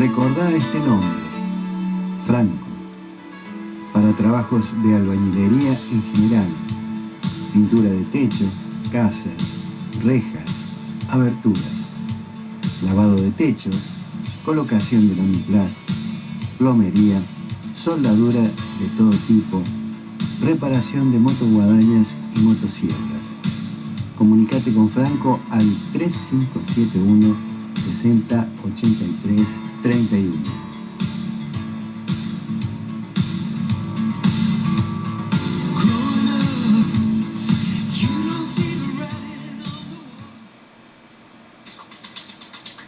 Recordá este nombre, Franco, para trabajos de albañilería en general, pintura de techo, casas, rejas, aberturas, lavado de techos, colocación de lamiplast, plomería, soldadura de todo tipo, reparación de motoguadañas y motosierras. Comunicate con Franco al 3571 60 83 31.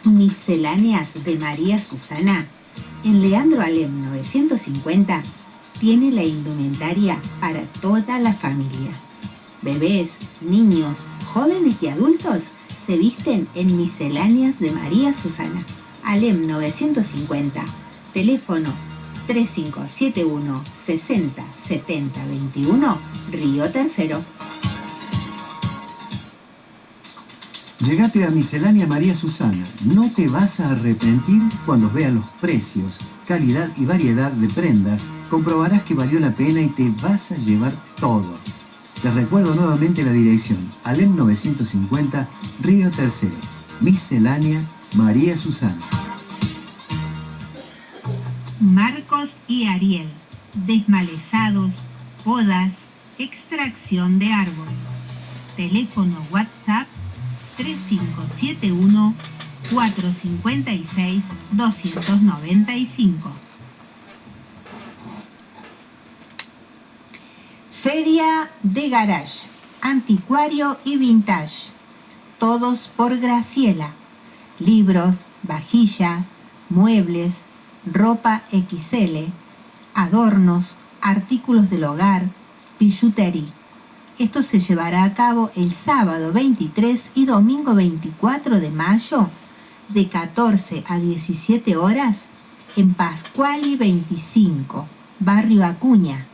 Misceláneas de María Susana, en Leandro Alem 950, tiene la indumentaria para toda la familia. Bebés, niños, jóvenes y adultos se visten en Misceláneas de María Susana. Alem 950, teléfono 3571 60 70 21, Río Tercero. Llegate a Miscelánea María Susana. No te vas a arrepentir cuando veas los precios, calidad y variedad de prendas. Comprobarás que valió la pena y te vas a llevar todo. Te recuerdo nuevamente la dirección. Alem 950, Río Tercero. Miscelánea María Susana. Marcos y Ariel, desmalezados, podas, extracción de árbol. Teléfono WhatsApp 3571 456 295. Feria de Garage, anticuario y vintage. Todos por Graciela. Libros, vajilla, muebles, ropa XL, adornos, artículos del hogar, billutería. Esto se llevará a cabo el sábado 23 y domingo 24 de mayo de 14 a 17 horas en Pascuali 25, Barrio Acuña.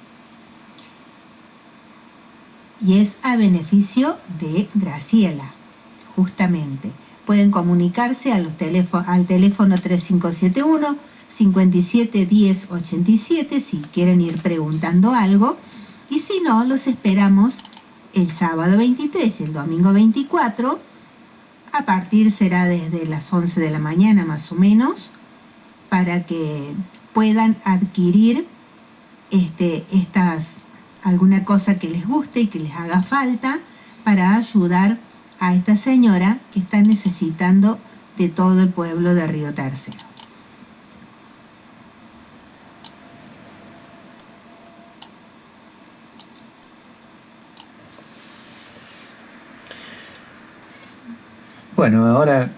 Y es a beneficio de Graciela, justamente. Pueden comunicarse al teléfono 3571 57 10 87 si quieren ir preguntando algo. Y si no, los esperamos el sábado 23 y el domingo 24. A partir será desde las 11 de la mañana más o menos, para que puedan adquirir alguna cosa que les guste y que les haga falta para ayudar a esta señora que está necesitando de todo el pueblo de Río Tercero. Bueno, ahora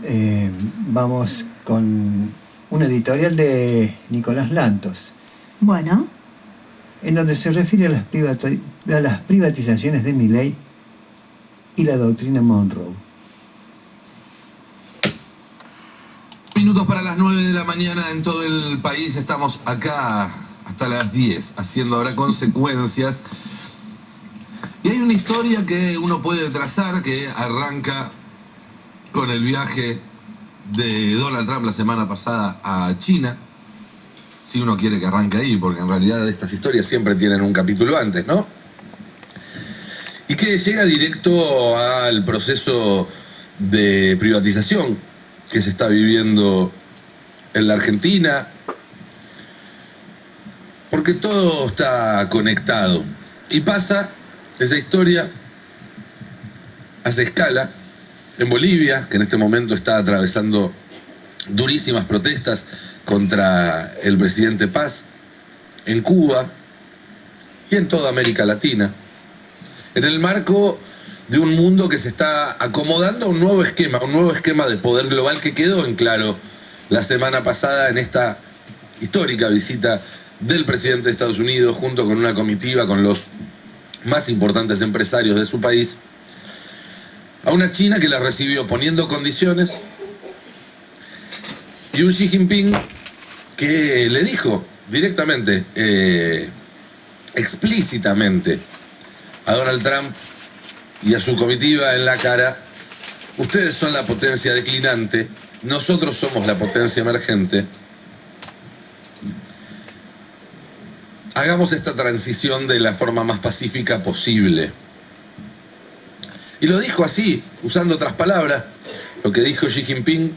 vamos con un editorial de Nicolás Lantos. Bueno. En donde se refiere a las privatizaciones de Milei y la doctrina Monroe. Minutos para las 9 de la mañana en todo el país. Estamos acá hasta las 10, haciendo ahora consecuencias. Y hay una historia que uno puede trazar que arranca con el viaje de Donald Trump la semana pasada a China. Si uno quiere que arranque ahí, porque en realidad estas historias siempre tienen un capítulo antes, ¿no? Y que llega directo al proceso de privatización que se está viviendo en la Argentina, porque todo está conectado. Y pasa esa historia, hace escala en Bolivia, que en este momento está atravesando durísimas protestas contra el presidente Paz, en Cuba y en toda América Latina, en el marco de un mundo que se está acomodando a un nuevo esquema de poder global que quedó en claro la semana pasada en esta histórica visita del presidente de Estados Unidos junto con una comitiva con los más importantes empresarios de su país a una China que la recibió poniendo condiciones, y un Xi Jinping que le dijo directamente, explícitamente a Donald Trump y a su comitiva en la cara: ustedes son la potencia declinante, nosotros somos la potencia emergente, hagamos esta transición de la forma más pacífica posible. Y lo dijo así, usando otras palabras, lo que dijo Xi Jinping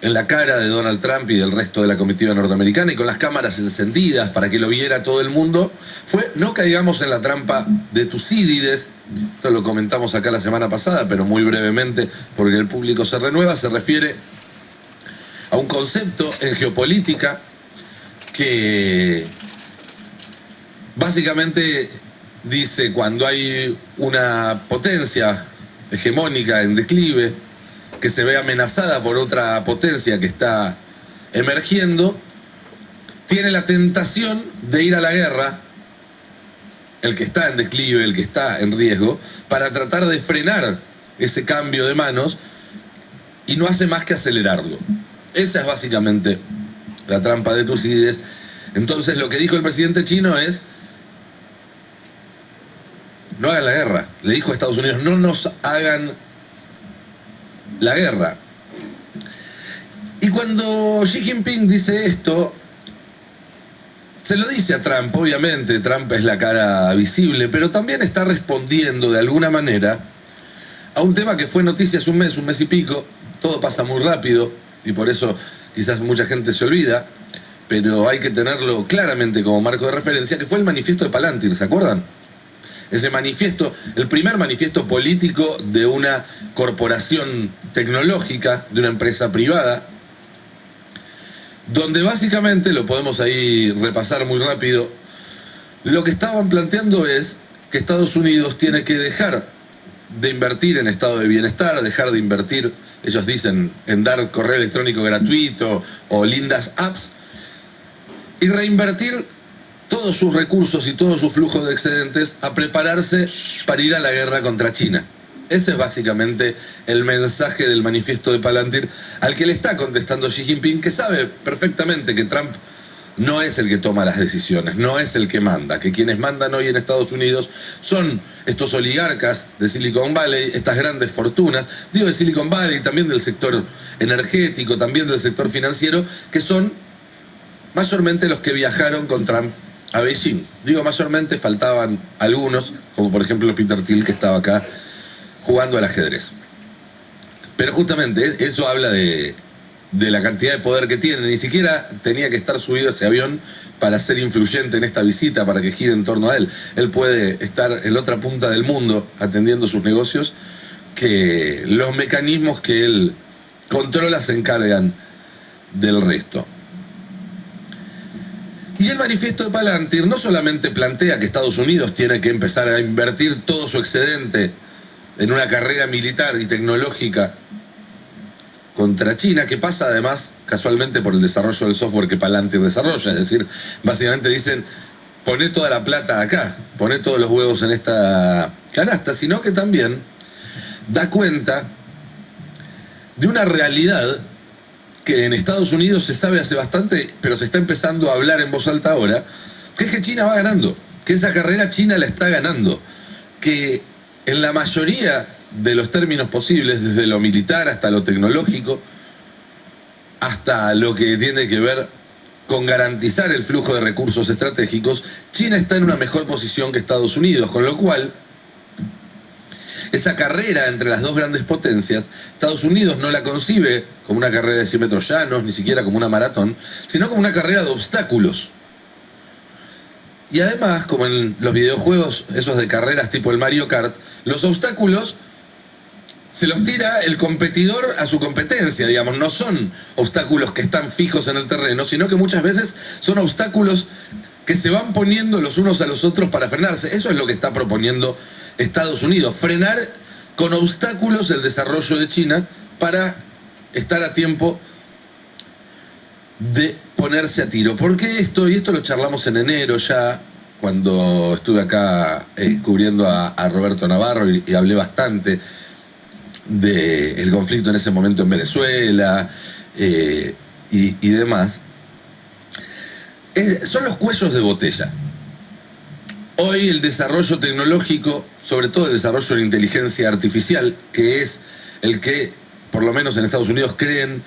en la cara de Donald Trump y del resto de la comitiva norteamericana y con las cámaras encendidas para que lo viera todo el mundo, fue: no caigamos en la trampa de Tucídides. Esto lo comentamos acá la semana pasada, pero muy brevemente porque el público se renueva. Se refiere a un concepto en geopolítica que básicamente dice: cuando hay una potencia hegemónica en declive que se ve amenazada por otra potencia que está emergiendo, tiene la tentación de ir a la guerra, el que está en declive, el que está en riesgo, para tratar de frenar ese cambio de manos, y no hace más que acelerarlo. Esa es básicamente la trampa de Tucídides. Entonces lo que dijo el presidente chino es: no hagan la guerra. Le dijo a Estados Unidos: no nos hagan la guerra. Y cuando Xi Jinping dice esto, se lo dice a Trump, obviamente. Trump es la cara visible, pero también está respondiendo de alguna manera a un tema que fue noticia hace un mes y pico. Todo pasa muy rápido y por eso quizás mucha gente se olvida, pero hay que tenerlo claramente como marco de referencia, que fue el manifiesto de Palantir, ¿se acuerdan? Ese manifiesto, el primer manifiesto político de una corporación tecnológica, de una empresa privada, donde básicamente, lo podemos ahí repasar muy rápido, lo que estaban planteando es que Estados Unidos tiene que dejar de invertir en estado de bienestar, dejar de invertir, ellos dicen, en dar correo electrónico gratuito o lindas apps, y reinvertir todos sus recursos y todos sus flujos de excedentes a prepararse para ir a la guerra contra China. Ese es básicamente el mensaje del manifiesto de Palantir, al que le está contestando Xi Jinping, que sabe perfectamente que Trump no es el que toma las decisiones, no es el que manda, que quienes mandan hoy en Estados Unidos son estos oligarcas de Silicon Valley, estas grandes fortunas, digo de Silicon Valley, también del sector energético, también del sector financiero, que son mayormente los que viajaron con Trump a Beijing. Digo mayormente, faltaban algunos, como por ejemplo Peter Thiel, que estaba acá jugando al ajedrez. Pero justamente eso habla de la cantidad de poder que tiene. Ni siquiera tenía que estar subido a ese avión para ser influyente en esta visita, para que gire en torno a él. Él puede estar en la otra punta del mundo atendiendo sus negocios, que los mecanismos que él controla se encargan del resto. Y el manifiesto de Palantir no solamente plantea que Estados Unidos tiene que empezar a invertir todo su excedente en una carrera militar y tecnológica contra China, que pasa además casualmente por el desarrollo del software que Palantir desarrolla. Es decir, básicamente dicen: poné toda la plata acá, poné todos los huevos en esta canasta, sino que también da cuenta de una realidad que en Estados Unidos se sabe hace bastante, pero se está empezando a hablar en voz alta ahora, que es que China va ganando, que esa carrera China la está ganando, que en la mayoría de los términos posibles, desde lo militar hasta lo tecnológico, hasta lo que tiene que ver con garantizar el flujo de recursos estratégicos, China está en una mejor posición que Estados Unidos, con lo cual esa carrera entre las dos grandes potencias, Estados Unidos no la concibe como una carrera de 100 metros llanos, ni siquiera como una maratón, sino como una carrera de obstáculos. Y además, como en los videojuegos esos de carreras tipo el Mario Kart, los obstáculos se los tira el competidor a su competencia, digamos. No son obstáculos que están fijos en el terreno, sino que muchas veces son obstáculos que se van poniendo los unos a los otros para frenarse. Eso es lo que está proponiendo Estados Unidos: frenar con obstáculos el desarrollo de China para estar a tiempo de ponerse a tiro. ¿Por qué esto? Y esto lo charlamos en enero ya, cuando estuve acá cubriendo a Roberto Navarro y hablé bastante del conflicto en ese momento en Venezuela y demás. Son los cuellos de botella. Hoy el desarrollo tecnológico, sobre todo el desarrollo de la inteligencia artificial, que es el que, por lo menos en Estados Unidos, creen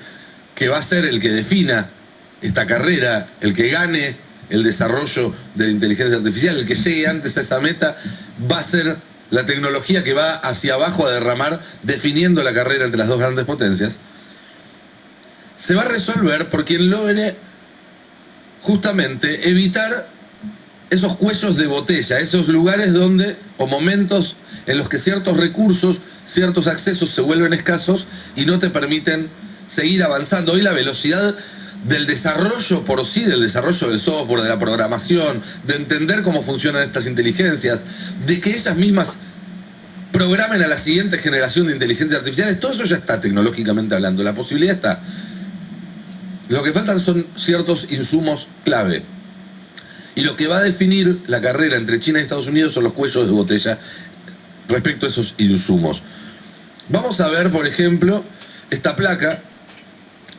que va a ser el que defina esta carrera, el que gane el desarrollo de la inteligencia artificial, el que llegue antes a esa meta, va a ser la tecnología que va hacia abajo a derramar, definiendo la carrera entre las dos grandes potencias, se va a resolver por quien logre justamente evitar esos cuellos de botella, esos lugares donde, o momentos en los que ciertos recursos, ciertos accesos se vuelven escasos y no te permiten seguir avanzando. Hoy la velocidad del desarrollo por sí, del desarrollo del software, de la programación, de entender cómo funcionan estas inteligencias, de que ellas mismas programen a la siguiente generación de inteligencias artificiales, todo eso ya está tecnológicamente hablando, la posibilidad está. Lo que faltan son ciertos insumos clave. Y lo que va a definir la carrera entre China y Estados Unidos son los cuellos de botella respecto a esos insumos. Vamos a ver, por ejemplo, esta placa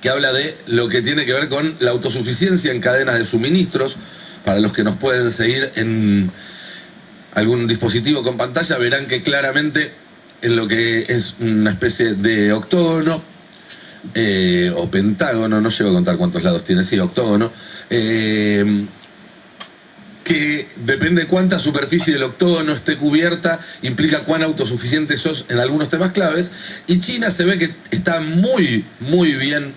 que habla de lo que tiene que ver con la autosuficiencia en cadenas de suministros. Para los que nos pueden seguir en algún dispositivo con pantalla, verán que claramente en lo que es una especie de octógono, o pentágono, no llego a contar cuántos lados tiene, sí, octógono, que depende de cuánta superficie del octógono esté cubierta, implica cuán autosuficiente sos en algunos temas claves, y China se ve que está muy, muy bien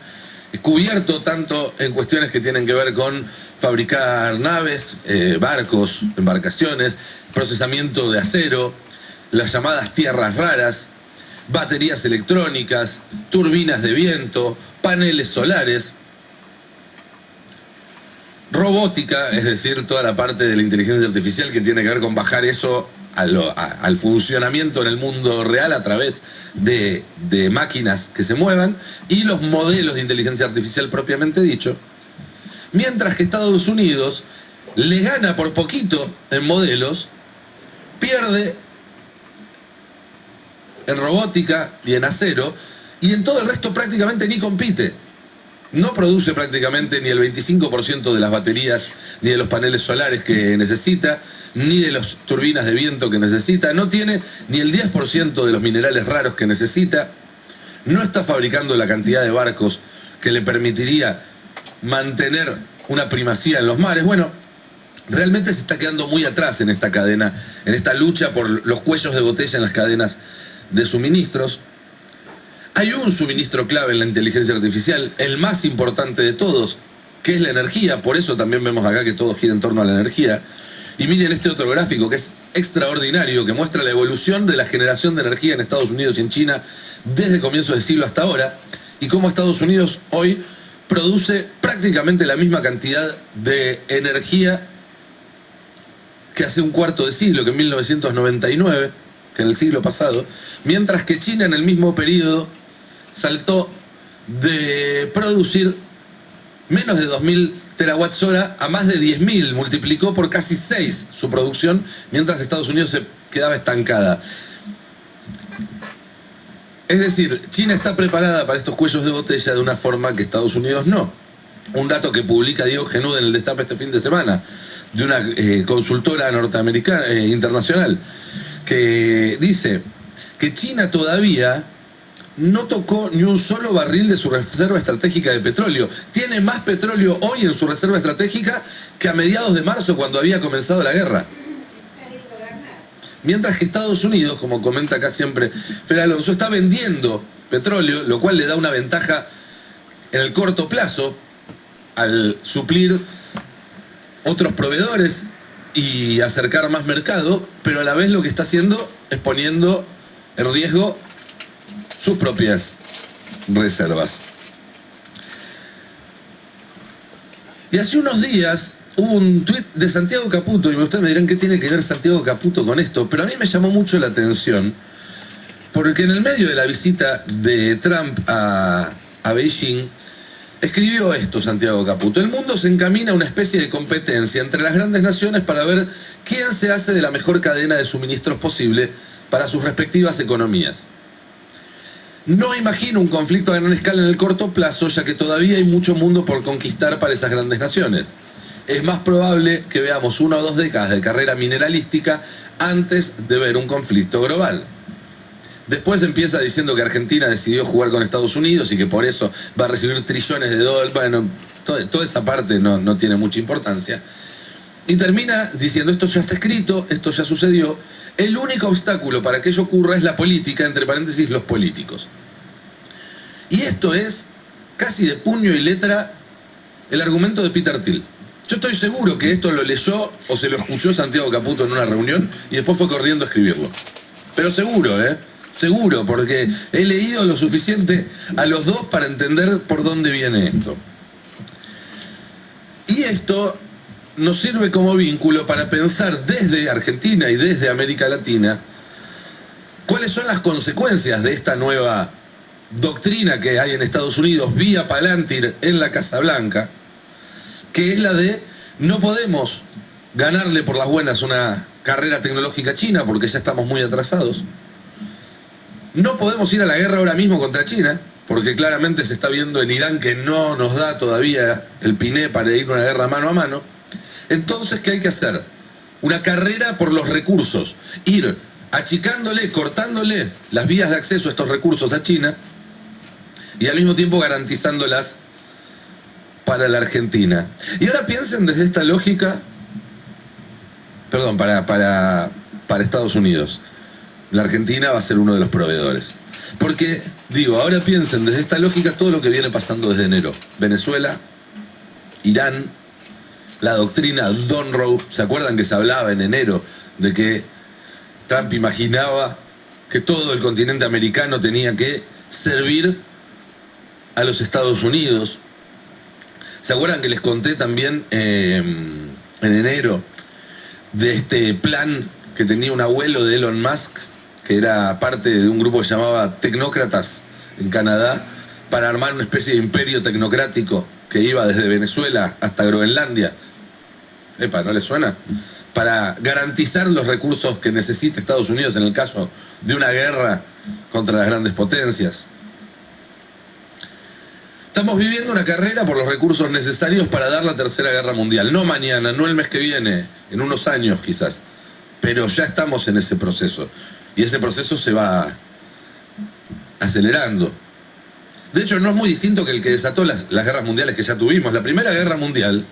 cubierto, tanto en cuestiones que tienen que ver con fabricar naves, barcos, embarcaciones, procesamiento de acero, las llamadas tierras raras, baterías electrónicas, turbinas de viento, paneles solares, robótica, es decir, toda la parte de la inteligencia artificial que tiene que ver con bajar eso al funcionamiento en el mundo real a través de máquinas que se muevan, y los modelos de inteligencia artificial propiamente dicho, mientras que Estados Unidos le gana por poquito en modelos, pierde en robótica y en acero, y en todo el resto prácticamente ni compite. No produce prácticamente ni el 25% de las baterías, ni de los paneles solares que necesita, ni de las turbinas de viento que necesita, no tiene ni el 10% de los minerales raros que necesita, no está fabricando la cantidad de barcos que le permitiría mantener una primacía en los mares. Bueno, realmente se está quedando muy atrás en esta cadena, en esta lucha por los cuellos de botella en las cadenas de suministros. Hay un suministro clave en la inteligencia artificial, el más importante de todos, que es la energía. Por eso también vemos acá que todo gira en torno a la energía. Y miren este otro gráfico que es extraordinario, que muestra la evolución de la generación de energía en Estados Unidos y en China desde comienzos de siglo hasta ahora, y cómo Estados Unidos hoy produce prácticamente la misma cantidad de energía que hace un cuarto de siglo, que en 1999, que en el siglo pasado, mientras que China en el mismo periodo saltó de producir menos de 2.000 terawatts hora a más de 10.000, multiplicó por casi 6 su producción, mientras Estados Unidos se quedaba estancada. Es decir, China está preparada para estos cuellos de botella de una forma que Estados Unidos no. Un dato que publica Diego Genud en el Destape este fin de semana, de una consultora norteamericana, internacional, que dice que China todavía no tocó ni un solo barril de su reserva estratégica de petróleo. Tiene más petróleo hoy en su reserva estratégica que a mediados de marzo, cuando había comenzado la guerra. Mientras que Estados Unidos, como comenta acá siempre Fer Alonso, está vendiendo petróleo, lo cual le da una ventaja en el corto plazo al suplir otros proveedores y acercar más mercado, pero a la vez lo que está haciendo es poniendo en riesgo sus propias reservas. Y hace unos días hubo un tuit de Santiago Caputo, y ustedes me dirán qué tiene que ver Santiago Caputo con esto, pero a mí me llamó mucho la atención, porque en el medio de la visita de Trump a Beijing, escribió esto Santiago Caputo: el mundo se encamina a una especie de competencia entre las grandes naciones para ver quién se hace de la mejor cadena de suministros posible para sus respectivas economías. No imagino un conflicto a gran escala en el corto plazo, ya que todavía hay mucho mundo por conquistar para esas grandes naciones. Es más probable que veamos 1 o 2 décadas de carrera mineralística antes de ver un conflicto global. Después empieza diciendo que Argentina decidió jugar con Estados Unidos y que por eso va a recibir trillones de dólares. Bueno, toda esa parte no tiene mucha importancia. Y termina diciendo, esto ya está escrito, esto ya sucedió. El único obstáculo para que ello ocurra es la política, entre paréntesis, los políticos. Y esto es casi de puño y letra el argumento de Peter Thiel. Yo estoy seguro que esto lo leyó o se lo escuchó Santiago Caputo en una reunión y después fue corriendo a escribirlo. Pero seguro, seguro, porque he leído lo suficiente a los dos para entender por dónde viene esto. Y esto nos sirve como vínculo para pensar desde Argentina y desde América Latina cuáles son las consecuencias de esta nueva doctrina que hay en Estados Unidos vía Palantir en la Casa Blanca, que es la de no podemos ganarle por las buenas una carrera tecnológica china porque ya estamos muy atrasados. No podemos ir a la guerra ahora mismo contra China porque claramente se está viendo en Irán que no nos da todavía el piné para ir a una guerra mano a mano. Entonces, ¿qué hay que hacer? Una carrera por los recursos. Ir achicándole, cortándole las vías de acceso a estos recursos a China y al mismo tiempo garantizándolas para la Argentina. Y ahora piensen desde esta lógica, perdón, para Estados Unidos. La Argentina va a ser uno de los proveedores. Porque, digo, ahora piensen desde esta lógica todo lo que viene pasando desde enero. Venezuela, Irán, la doctrina Monroe. ¿Se acuerdan que se hablaba en enero de que Trump imaginaba que todo el continente americano tenía que servir a los Estados Unidos? ¿Se acuerdan que les conté también en enero de este plan que tenía un abuelo de Elon Musk, que era parte de un grupo que se llamaba Tecnócratas en Canadá, para armar una especie de imperio tecnocrático que iba desde Venezuela hasta Groenlandia? Epa, ¿no les suena? Para garantizar los recursos que necesita Estados Unidos en el caso de una guerra contra las grandes potencias. Estamos viviendo una carrera por los recursos necesarios para dar la tercera guerra mundial. No mañana, no el mes que viene, en unos años quizás. Pero ya estamos en ese proceso. Y ese proceso se va acelerando. De hecho, no es muy distinto que el que desató las guerras mundiales que ya tuvimos. La Primera Guerra Mundial,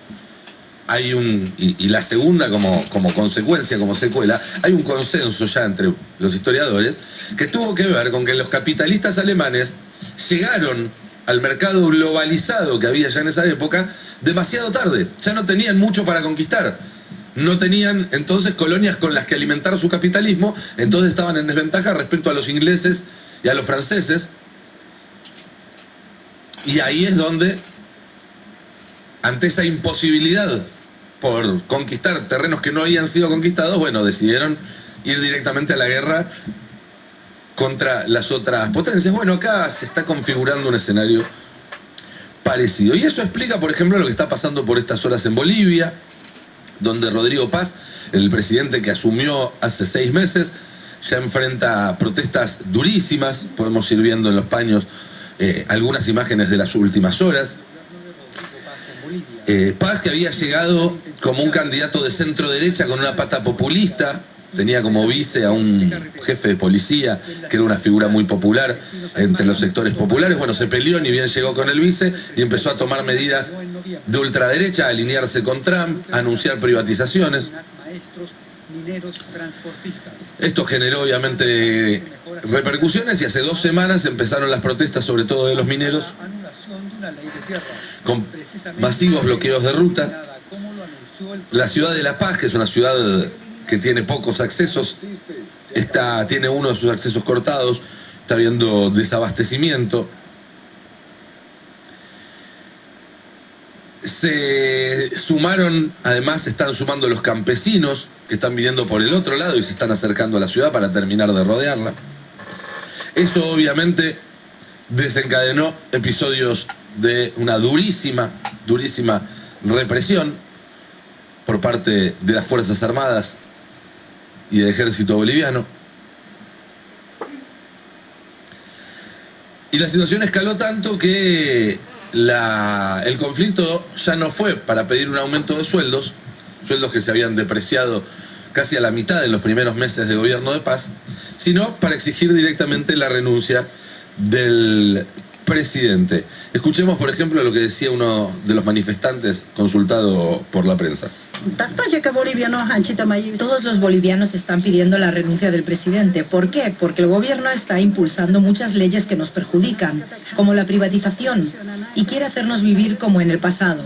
y la segunda como consecuencia, como secuela, hay un consenso ya entre los historiadores que tuvo que ver con que los capitalistas alemanes llegaron al mercado globalizado que había ya en esa época demasiado tarde. Ya no tenían mucho para conquistar. No tenían entonces colonias con las que alimentar su capitalismo, entonces estaban en desventaja respecto a los ingleses y a los franceses. Y ahí es donde, ante esa imposibilidad por conquistar terrenos que no habían sido conquistados, bueno, decidieron ir directamente a la guerra contra las otras potencias. Bueno, acá se está configurando un escenario parecido. Y eso explica, por ejemplo, lo que está pasando por estas horas en Bolivia, donde Rodrigo Paz, el presidente que asumió hace 6 meses, ya enfrenta protestas durísimas. Podemos ir viendo en los paños algunas imágenes de las últimas horas. Paz, que había llegado como un candidato de centro derecha con una pata populista, tenía como vice a un jefe de policía que era una figura muy popular entre los sectores populares. Bueno, se peleó, ni bien llegó con el vice y empezó a tomar medidas de ultraderecha, a alinearse con Trump, a anunciar privatizaciones. Esto generó obviamente repercusiones y hace 2 semanas empezaron las protestas, sobre todo de los mineros, con masivos bloqueos de ruta. La ciudad de La Paz, que es una ciudad que tiene pocos accesos, tiene uno de sus accesos cortados, está habiendo desabastecimiento. Se sumaron, además se están sumando los campesinos que están viniendo por el otro lado y se están acercando a la ciudad para terminar de rodearla. Eso obviamente desencadenó episodios de una durísima represión por parte de las Fuerzas Armadas y del ejército boliviano. Y la situación escaló tanto que el conflicto ya no fue para pedir un aumento de sueldos que se habían depreciado casi a la mitad en los primeros meses de gobierno de Paz, sino para exigir directamente la renuncia del presidente. Escuchemos, por ejemplo, lo que decía uno de los manifestantes consultado por la prensa. Todos los bolivianos están pidiendo la renuncia del presidente. ¿Por qué? Porque el gobierno está impulsando muchas leyes que nos perjudican, como la privatización, y quiere hacernos vivir como en el pasado.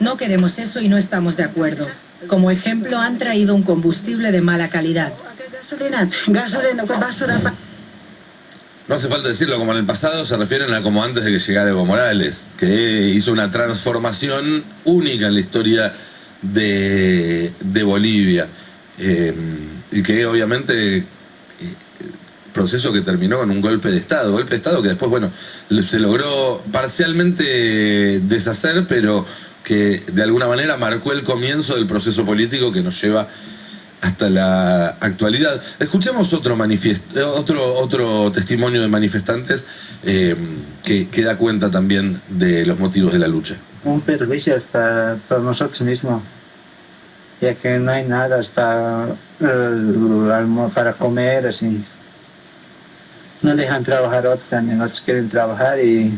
No queremos eso y no estamos de acuerdo. Como ejemplo, han traído un combustible de mala calidad. No hace falta decirlo, como en el pasado se refieren a como antes de que llegara Evo Morales, que hizo una transformación única en la historia de Bolivia, y que obviamente proceso que terminó con un golpe de Estado que después, bueno, se logró parcialmente deshacer, pero que de alguna manera marcó el comienzo del proceso político que nos lleva hasta la actualidad. Escuchemos otro testimonio de manifestantes que da cuenta también de los motivos de la lucha. Un perjuicio para nosotros mismos, ya que no hay nada para comer, así. No dejan trabajar otros, también otros quieren trabajar y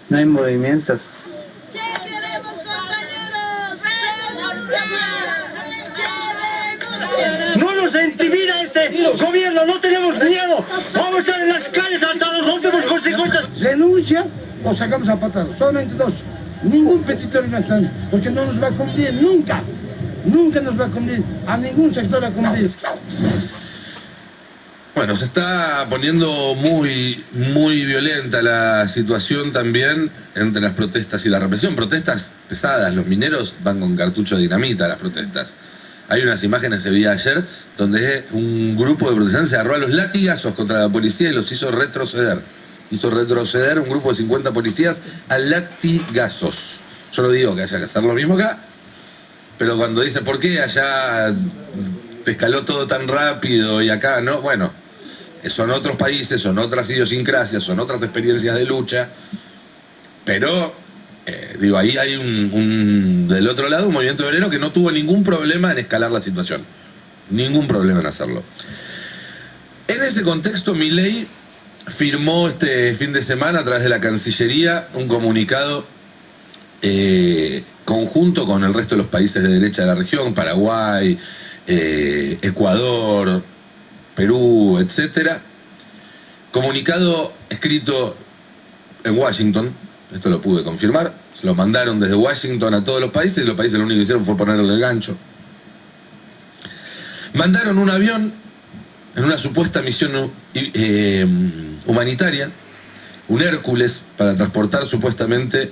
no hay movimientos. ¿Qué queremos, compañeros? No nos intimida este gobierno, no tenemos miedo. Vamos a estar en las calles hasta las últimas consecuencias. Renuncia o sacamos a patadas, solamente dos. Ningún petitorio nacional, porque no nos va a cumplir nunca. Nunca nos va a cumplir, a ningún sector a cumplir. Bueno, se está poniendo muy violenta la situación también entre las protestas y la represión. Protestas pesadas, los mineros van con cartucho de dinamita a las protestas. Hay unas imágenes, se veía ayer, donde un grupo de protestantes se agarró a los latigazos contra la policía y los hizo retroceder. Hizo retroceder un grupo de 50 policías a latigazos. Yo no digo que haya que hacer lo mismo acá, pero cuando dice ¿por qué allá te escaló todo tan rápido y acá no? Bueno, son otros países, son otras idiosincrasias, son otras experiencias de lucha, pero digo, ahí hay del otro lado un movimiento obrero que no tuvo ningún problema en escalar la situación, ningún problema en hacerlo. En ese contexto, Milei firmó este fin de semana a través de la Cancillería un comunicado conjunto con el resto de los países de derecha de la región, Paraguay, Ecuador, Perú, etcétera. Comunicado escrito en Washington, esto lo pude confirmar, se lo mandaron desde Washington a todos los países y los países lo único que hicieron fue ponerle el gancho. Mandaron un avión en una supuesta misión humanitaria, un Hércules, para transportar supuestamente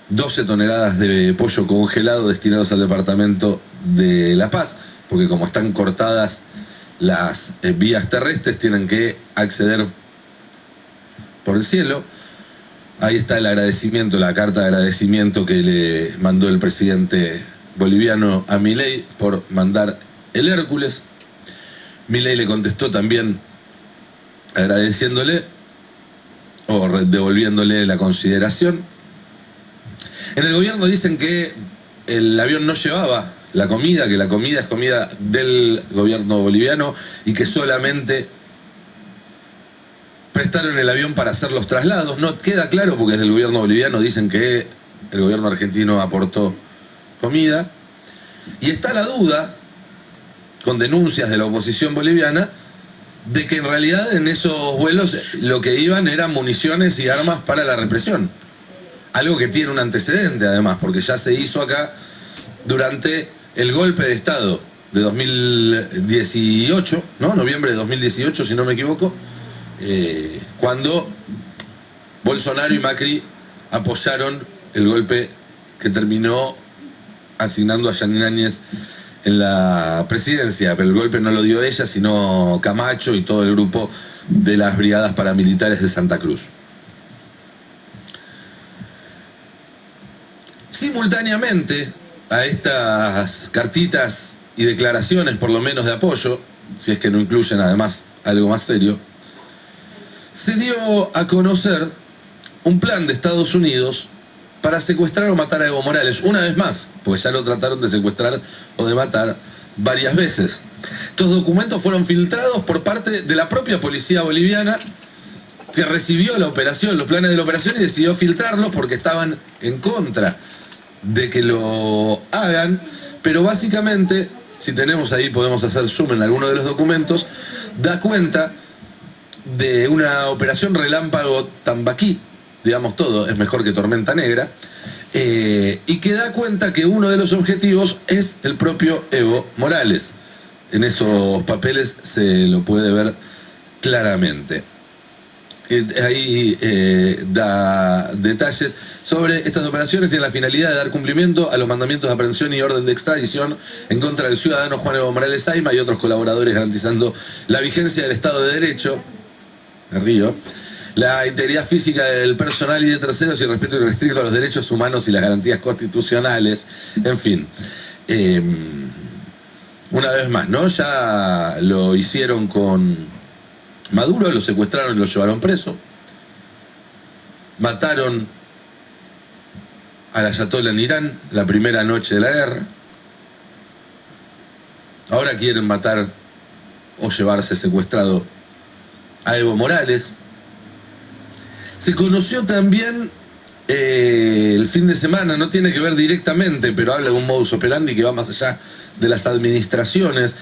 12 toneladas de pollo congelado destinados al departamento de La Paz, porque como están cortadas las vías terrestres, tienen que acceder por el cielo. Ahí está el agradecimiento, la carta de agradecimiento que le mandó el presidente boliviano a Milei por mandar el Hércules. Milei le contestó también agradeciéndole o devolviéndole la consideración. En el gobierno dicen que el avión no llevaba la comida, que la comida es comida del gobierno boliviano y que solamente prestaron el avión para hacer los traslados. No queda claro porque desde el gobierno boliviano dicen que el gobierno argentino aportó comida. Y está la duda, con denuncias de la oposición boliviana, de que en realidad en esos vuelos lo que iban eran municiones y armas para la represión. Algo que tiene un antecedente además, porque ya se hizo acá durante el golpe de Estado de 2018, ¿no? Noviembre de 2018, si no me equivoco, cuando Bolsonaro y Macri apoyaron el golpe que terminó asignando a Yanine Áñez en la presidencia, pero el golpe no lo dio ella, sino Camacho y todo el grupo de las brigadas paramilitares de Santa Cruz. Simultáneamente a estas cartitas y declaraciones, por lo menos de apoyo, si es que no incluyen además algo más serio, se dio a conocer un plan de Estados Unidos para secuestrar o matar a Evo Morales, una vez más, porque ya lo trataron de secuestrar o de matar varias veces. Estos documentos fueron filtrados por parte de la propia policía boliviana, que recibió la operación, los planes de la operación, y decidió filtrarlos porque estaban en contra de que lo hagan, pero básicamente, si tenemos ahí, podemos hacer zoom en alguno de los documentos, da cuenta de una operación relámpago Tambaquí, digamos todo, es mejor que Tormenta Negra, y que da cuenta que uno de los objetivos es el propio Evo Morales. En esos papeles se lo puede ver claramente. Ahí da detalles sobre estas operaciones. Tienen la finalidad de dar cumplimiento a los mandamientos de aprehensión y orden de extradición en contra del ciudadano Juan Evo Morales Saima y otros colaboradores, garantizando la vigencia del Estado de Derecho, me río, la integridad física del personal y de terceros y el respeto irrestricto a los derechos humanos y las garantías constitucionales. En fin, una vez más, ¿no? Ya lo hicieron con Maduro, lo secuestraron y lo llevaron preso. Mataron al ayatolá en Irán la primera noche de la guerra. Ahora quieren matar o llevarse secuestrado a Evo Morales. Se conoció también el fin de semana, no tiene que ver directamente, pero habla de un modus operandi que va más allá de las administraciones,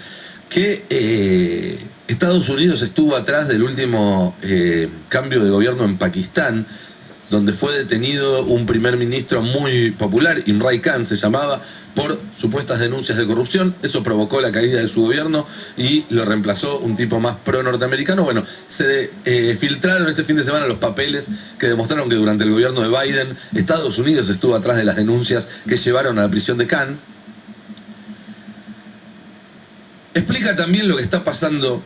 que Estados Unidos estuvo atrás del último cambio de gobierno en Pakistán, donde fue detenido un primer ministro muy popular, Imran Khan se llamaba, por supuestas denuncias de corrupción. Eso provocó la caída de su gobierno y lo reemplazó un tipo más pro-norteamericano. Bueno, se filtraron este fin de semana los papeles que demostraron que durante el gobierno de Biden, Estados Unidos estuvo atrás de las denuncias que llevaron a la prisión de Khan. Explica también lo que está pasando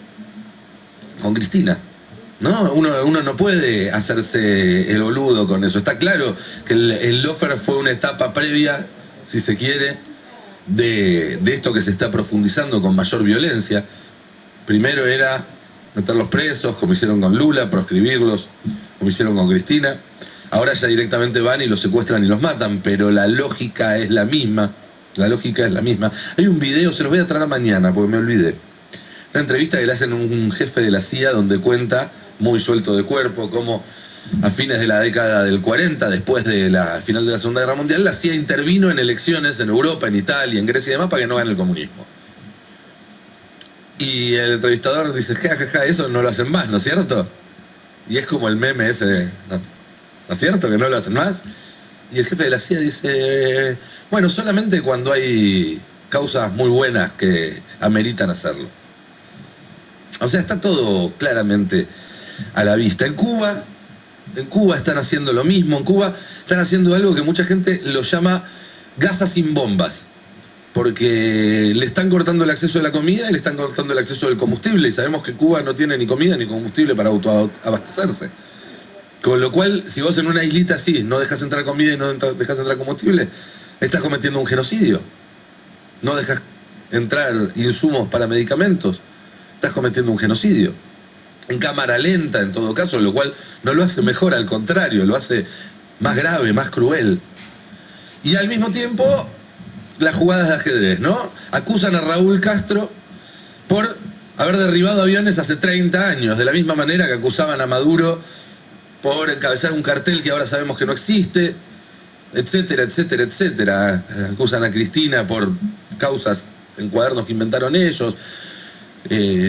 con Cristina, ¿no? Uno no puede hacerse el boludo con eso. Está claro que el Lofer fue una etapa previa, si se quiere, de esto que se está profundizando con mayor violencia. Primero era meterlos presos, como hicieron con Lula, proscribirlos, como hicieron con Cristina. Ahora ya directamente van y los secuestran y los matan, pero la lógica es la misma. La lógica es la misma. Hay un video, se los voy a traer mañana porque me olvidé. Una entrevista que le hacen a un jefe de la CIA donde cuenta, muy suelto de cuerpo, cómo a fines de la década del 40, después de la final de la Segunda Guerra Mundial, la CIA intervino en elecciones en Europa, en Italia, en Grecia y demás para que no gane el comunismo. Y el entrevistador dice, jajaja, eso no lo hacen más, ¿no es cierto? Y es como el meme ese, ¿no es cierto que no lo hacen más? Y el jefe de la CIA dice, bueno, solamente cuando hay causas muy buenas que ameritan hacerlo. O sea, está todo claramente a la vista. En Cuba están haciendo lo mismo. En Cuba están haciendo algo que mucha gente lo llama Gaza sin bombas, porque le están cortando el acceso a la comida y le están cortando el acceso al combustible. Y sabemos que Cuba no tiene ni comida ni combustible para autoabastecerse. Con lo cual, si vos en una islita así no dejas entrar comida y no dejas entrar combustible, estás cometiendo un genocidio. No dejas entrar insumos para medicamentos, estás cometiendo un genocidio. En cámara lenta, en todo caso, lo cual no lo hace mejor, al contrario, lo hace más grave, más cruel. Y al mismo tiempo, las jugadas de ajedrez, ¿no? Acusan a Raúl Castro por haber derribado aviones hace 30 años, de la misma manera que acusaban a Maduro por encabezar un cartel que ahora sabemos que no existe, etcétera, etcétera, etcétera. Acusan a Cristina por causas en cuadernos que inventaron ellos.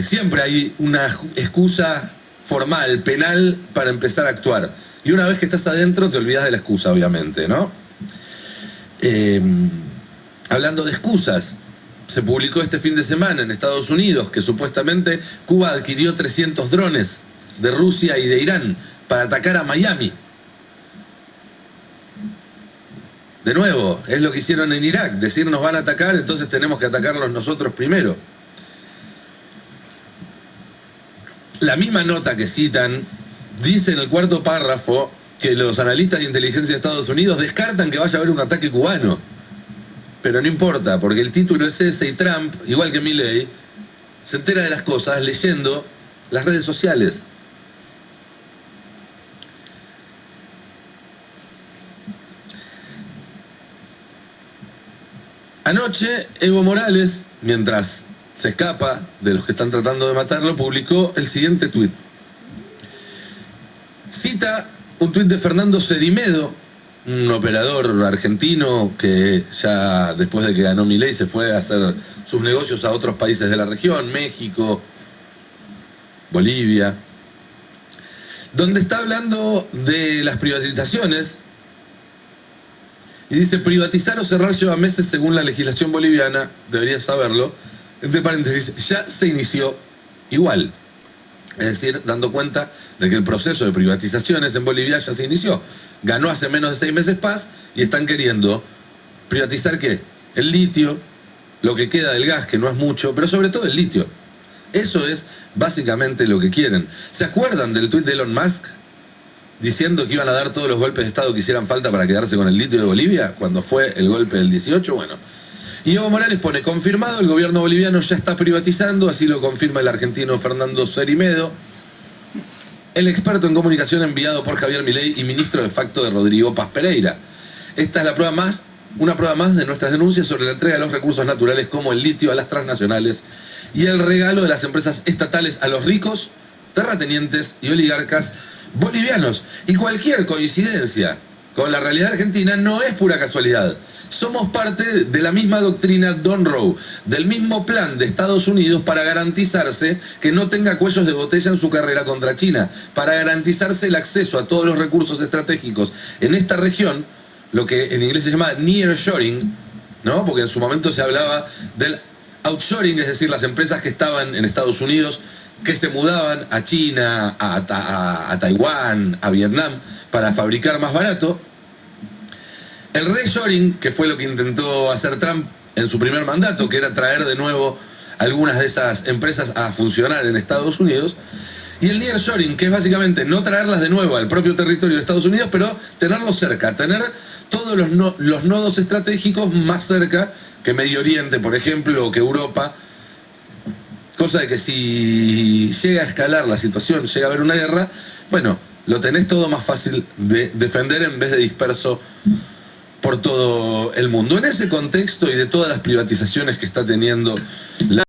Siempre hay una excusa formal, penal, para empezar a actuar. Y una vez que estás adentro te olvidas de la excusa, obviamente, ¿no? Hablando de excusas, se publicó este fin de semana en Estados Unidos que supuestamente Cuba adquirió 300 drones de Rusia y de Irán para atacar a Miami. De nuevo, es lo que hicieron en Irak, decir nos van a atacar, entonces tenemos que atacarlos nosotros primero. La misma nota que citan dice en el cuarto párrafo que los analistas de inteligencia de Estados Unidos descartan que vaya a haber un ataque cubano. Pero no importa, porque el título es ese y Trump, igual que Milley, se entera de las cosas leyendo las redes sociales. Anoche, Evo Morales, mientras se escapa de los que están tratando de matarlo, publicó el siguiente tuit. Cita un tuit de Fernando Cerimedo, un operador argentino que ya después de que ganó Milei se fue a hacer sus negocios a otros países de la región, México, Bolivia, donde está hablando de las privatizaciones y dice: privatizar o cerrar lleva meses según la legislación boliviana, deberías saberlo, entre paréntesis, ya se inició igual. Es decir, dando cuenta de que el proceso de privatizaciones en Bolivia ya se inició. Ganó hace menos de 6 meses Paz y están queriendo privatizar ¿qué? El litio, lo que queda del gas, que no es mucho, pero sobre todo el litio. Eso es básicamente lo que quieren. ¿Se acuerdan del tuit de Elon Musk diciendo que iban a dar todos los golpes de Estado que hicieran falta para quedarse con el litio de Bolivia cuando fue el golpe del 18? Bueno, y Evo Morales pone: confirmado, el gobierno boliviano ya está privatizando, así lo confirma el argentino Fernando Cerimedo, el experto en comunicación enviado por Javier Milei y ministro de facto de Rodrigo Paz Pereira. Esta es una prueba más de nuestras denuncias sobre la entrega de los recursos naturales como el litio a las transnacionales y el regalo de las empresas estatales a los ricos, terratenientes y oligarcas bolivianos. Y cualquier coincidencia con la realidad argentina no es pura casualidad. Somos parte de la misma doctrina Monroe, del mismo plan de Estados Unidos para garantizarse que no tenga cuellos de botella en su carrera contra China, para garantizarse el acceso a todos los recursos estratégicos en esta región, lo que en inglés se llama nearshoring, ¿no? Porque en su momento se hablaba del outshoring, es decir, las empresas que estaban en Estados Unidos que se mudaban a China, a Taiwán, a Vietnam, para fabricar más barato. El reshoring, que fue lo que intentó hacer Trump en su primer mandato, que era traer de nuevo algunas de esas empresas a funcionar en Estados Unidos. Y el nearshoring, que es básicamente no traerlas de nuevo al propio territorio de Estados Unidos, pero tenerlos cerca, tener todos los nodos estratégicos más cerca que Medio Oriente, por ejemplo, o que Europa. Cosa de que si llega a escalar la situación, llega a haber una guerra, bueno, lo tenés todo más fácil de defender en vez de disperso por todo el mundo. En ese contexto y de todas las privatizaciones que está teniendo la